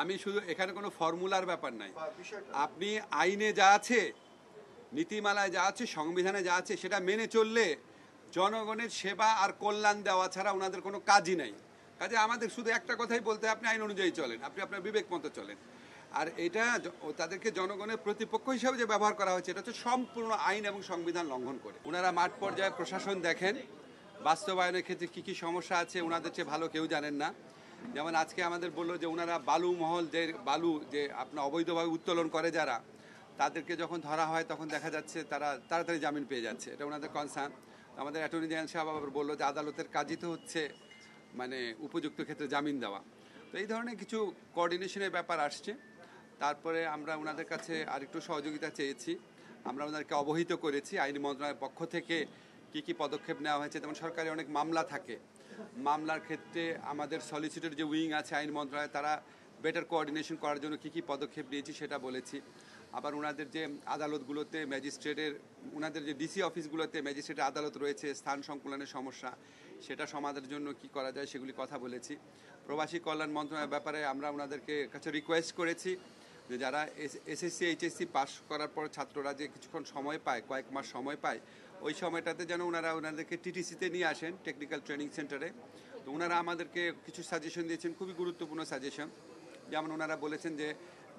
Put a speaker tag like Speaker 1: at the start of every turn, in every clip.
Speaker 1: আমি শুধু এখানে কোনো ফর্মুলার ব্যাপার নাই। আপনি আইনে যা আছে, নীতিমালায় যা আছে, সংবিধানে যা আছে সেটা মেনে চললে জনগণের সেবা আর কল্যাণ দেওয়া ছাড়া ওনাদের কোনো কাজই নাই। কাজে আমাদের শুধু একটা কথাই বলতে, আপনি আইন অনুযায়ী চলেন, আপনি আপনার বিবেক মতো চলেন। আর এটা তাদেরকে জনগণের প্রতিপক্ষ হিসাবে যে ব্যবহার করা হয়েছে, এটা হচ্ছে সম্পূর্ণ আইন এবং সংবিধান লঙ্ঘন করে। ওনারা মাঠ পর্যায়ে প্রশাসন দেখেন, বাস্তবায়নের ক্ষেত্রে কী কী সমস্যা আছে ওনাদের চেয়ে ভালো কেউ জানেন না। যেমন আজকে আমাদের বললো যে ওনারা বালু মহল, যে বালু যে আপনার অবৈধভাবে উত্তোলন করে যারা, তাদেরকে যখন ধরা হয় তখন দেখা যাচ্ছে তারা তাড়াতাড়ি জামিন পেয়ে যাচ্ছে, এটা ওনাদের কনসার্ন। আমাদের অ্যাটর্নি জেনারেল সাহেব আবার বললো যে আদালতের কাজই তো হচ্ছে মানে উপযুক্ত ক্ষেত্রে জামিন দেওয়া। তো এই ধরনের কিছু কোঅর্ডিনেশনের ব্যাপার আসছে। তারপরে আমরা ওনাদের কাছে আরেকটু সহযোগিতা চেয়েছি, আমরা ওনাদেরকে অবহিত করেছি আইন মন্ত্রণালয়ের পক্ষ থেকে কী কী পদক্ষেপ নেওয়া হয়েছে। যেমন সরকারি অনেক মামলা থাকে, মামলার ক্ষেত্রে আমাদের সলিসিটর যে উইং আছে আইন মন্ত্রণালয়, তারা বেটার কোঅর্ডিনেশন করার জন্য কী কী পদক্ষেপ নিয়েছি সেটা বলেছি। আবার ওনাদের যে আদালতগুলোতে ম্যাজিস্ট্রেটের, ওনাদের যে ডিসি অফিসগুলোতে ম্যাজিস্ট্রেটের আদালত রয়েছে, স্থান সংকুলনের সমস্যা, সেটা সমাধানের জন্য কি করা যায় সেগুলি কথা বলেছি। প্রবাসী কল্যাণ মন্ত্রণালয়ের ব্যাপারে আমরা ওনাদেরকে কাছে রিকোয়েস্ট করেছি যে যারা এসএসসি এইচএসসি পাস করার পর ছাত্ররা যে কিছুক্ষণ সময় পায়, কয়েক মাস সময় পায়, ওই সময়টাতে যেন ওনাদেরকে টিটিসিতে নিয়ে আসেন, টেকনিক্যাল ট্রেনিং সেন্টারে। তো ওনারা আমাদেরকে কিছু সাজেশন দিয়েছেন, খুবই গুরুত্বপূর্ণ সাজেশন। যেমন ওনারা বলেছেন যে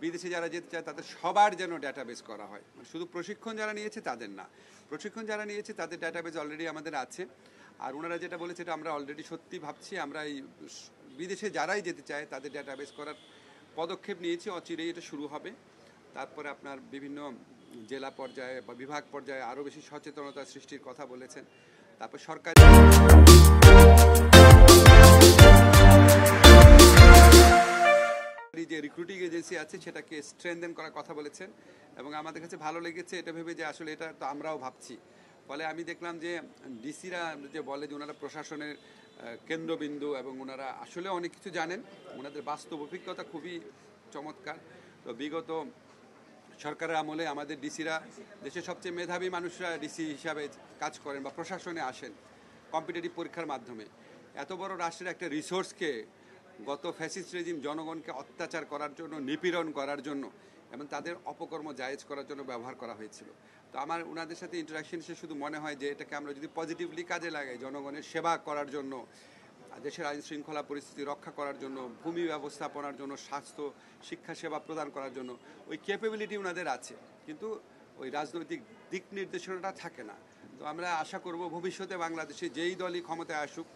Speaker 1: বিদেশে যারা যেতে চায় তাদের সবার যেন ডাটাবেস করা হয়, মানে শুধু প্রশিক্ষণ যারা নিয়েছে তাদের না, প্রশিক্ষণ যারা নিয়েছে তাদের ডাটাবেস অলরেডি আমাদের আছে। আর ওনারা যেটা বলেছে এটা আমরা অলরেডি সত্যি ভাবছি, আমরা এই বিদেশে যারাই যেতে চায় তাদের ডাটাবেস করার পদক্ষেপ নিয়েছি, অচিরেই এটা শুরু হবে। তারপরে আপনার বিভিন্ন জেলা পর্যায়ে বা বিভাগ পর্যায়ে আরও বেশি সচেতনতা সৃষ্টির কথা বলেছেন। তারপর সরকারি যে রিক্রুটিং এজেন্সি আছে সেটাকে স্ট্রেনথেন করার কথা বলেছেন। এবং আমাদের কাছে ভালো লেগেছে এটা ভেবে যে আসলে এটা তো আমরাও ভাবছি। ফলে আমি দেখলাম যে ডিসিরা যে বলে যে ওনারা প্রশাসনের কেন্দ্রবিন্দু এবং ওনারা আসলে অনেক কিছু জানেন, ওনাদের বাস্তব অভিজ্ঞতা খুবই চমৎকার। তো বিগত সরকারের আমলে আমাদের ডিসিরা, দেশের সবচেয়ে মেধাবী মানুষরা ডিসি হিসাবে কাজ করেন বা প্রশাসনে আসেন কম্পিটিটিভ পরীক্ষার মাধ্যমে। এত বড় রাষ্ট্রের একটা রিসোর্সকে গত ফ্যাসিস্ট রেজিম জনগণকে অত্যাচার করার জন্য, নিপীড়ন করার জন্য এবং তাদের অপকর্ম জায়েজ করার জন্য ব্যবহার করা হয়েছিল। তো আমার ওনাদের সাথে ইন্টারাকশন সে শুধু মনে হয় যে এটাকে আমরা যদি পজিটিভলি কাজে লাগাই, জনগণের সেবা করার জন্য, দেশের আইন শৃঙ্খলা পরিস্থিতি রক্ষা করার জন্য, ভূমি ব্যবস্থাপনার জন্য, স্বাস্থ্য শিক্ষা সেবা প্রদান করার জন্য ওই ক্যাপাবিলিটি ওনাদের আছে, কিন্তু ওই রাজনৈতিক দিক নির্দেশনাটা থাকে না। তো আমরা আশা করব ভবিষ্যতে বাংলাদেশে যেই দলই ক্ষমতায় আসুক,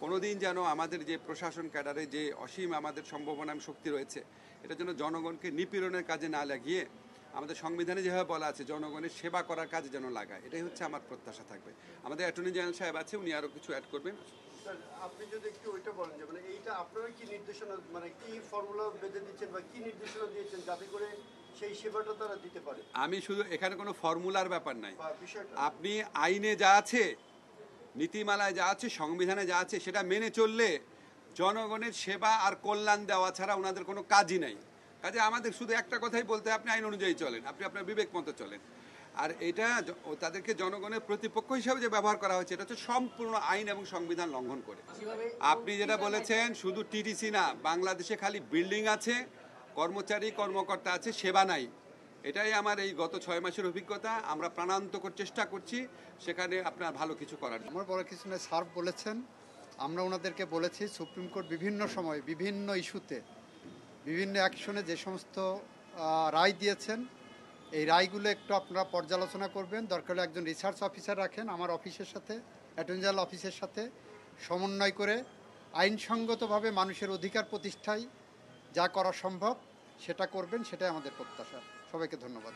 Speaker 1: কোনোদিন যেন আমাদের যে প্রশাসন ক্যাডারে যে অসীম আমাদের সম্ভাবনা শক্তি রয়েছে, এটা যেন জনগণকে নিপীড়নের কাজে না লাগিয়ে আমাদের সংবিধানে যেভাবে বলা আছে জনগণের সেবা করার কাজে যেন লাগায়, এটাই হচ্ছে আমার প্রত্যাশা থাকবে। আমাদের অ্যাটর্নি জেনারেল সাহেব আছে, উনি আরও কিছু অ্যাড করবেন।
Speaker 2: আপনি যদি একটু ওইটা বলেন যে মানে এইটা আপনারা কি নির্দেশনা, মানে কি ফর্মুলা বেঁধে দিচ্ছেন বা কি নির্দেশনা দিয়েছেন যাতে করে সেই সেবাটা তারা দিতে পারে?
Speaker 1: আমি শুধু এখানে কোনো ফর্মুলার ব্যাপার নাই, আপনি আইনে যা আছে, নীতিমালায় যা আছে, সংবিধানে যা আছে সেটা মেনে চললে জনগণের সেবা আর কল্যাণ দেওয়া ছাড়া ওনাদের কোনো কাজই নাই। কাজে আমাদের শুধু একটা কথাই বলতে, আপনি আইন অনুযায়ী চলেন, আপনি আপনার বিবেক মতো চলেন। আর এটা তাদেরকে জনগণের প্রতিপক্ষ হিসাবে যে ব্যবহার করা হয়েছে, এটা হচ্ছে সম্পূর্ণ আইন এবং সংবিধান লঙ্ঘন করে। আপনি যেটা বলেছেন শুধু টিটিসি না, বাংলাদেশে খালি বিল্ডিং আছে, কর্মচারী কর্মকর্তা আছে, সেবা নাই। এটাই আমার এই গত 6 মাসের অভিজ্ঞতা। আমরা প্রাণান্তকর চেষ্টা করছি সেখানে আপনার ভালো কিছু করার।
Speaker 3: আমার বড় কিছু নয়, স্যার বলেছেন, আমরা ওনাদেরকে বলেছি সুপ্রিম কোর্ট বিভিন্ন সময় বিভিন্ন ইস্যুতে বিভিন্ন অ্যাকশনে যে সমস্ত রায় দিয়েছেন, এই রায়গুলো একটু আপনারা পর্যালোচনা করবেন। দরকার হলে একজন রিসার্চ অফিসার রাখেন আমার অফিসের সাথে, অ্যাটর্নি জেনারেল অফিসের সাথে সমন্বয় করে আইনসঙ্গতভাবে মানুষের অধিকার প্রতিষ্ঠায় যা করা সম্ভব সেটা করবেন, সেটাই আমাদের প্রত্যাশা। সবাইকে ধন্যবাদ।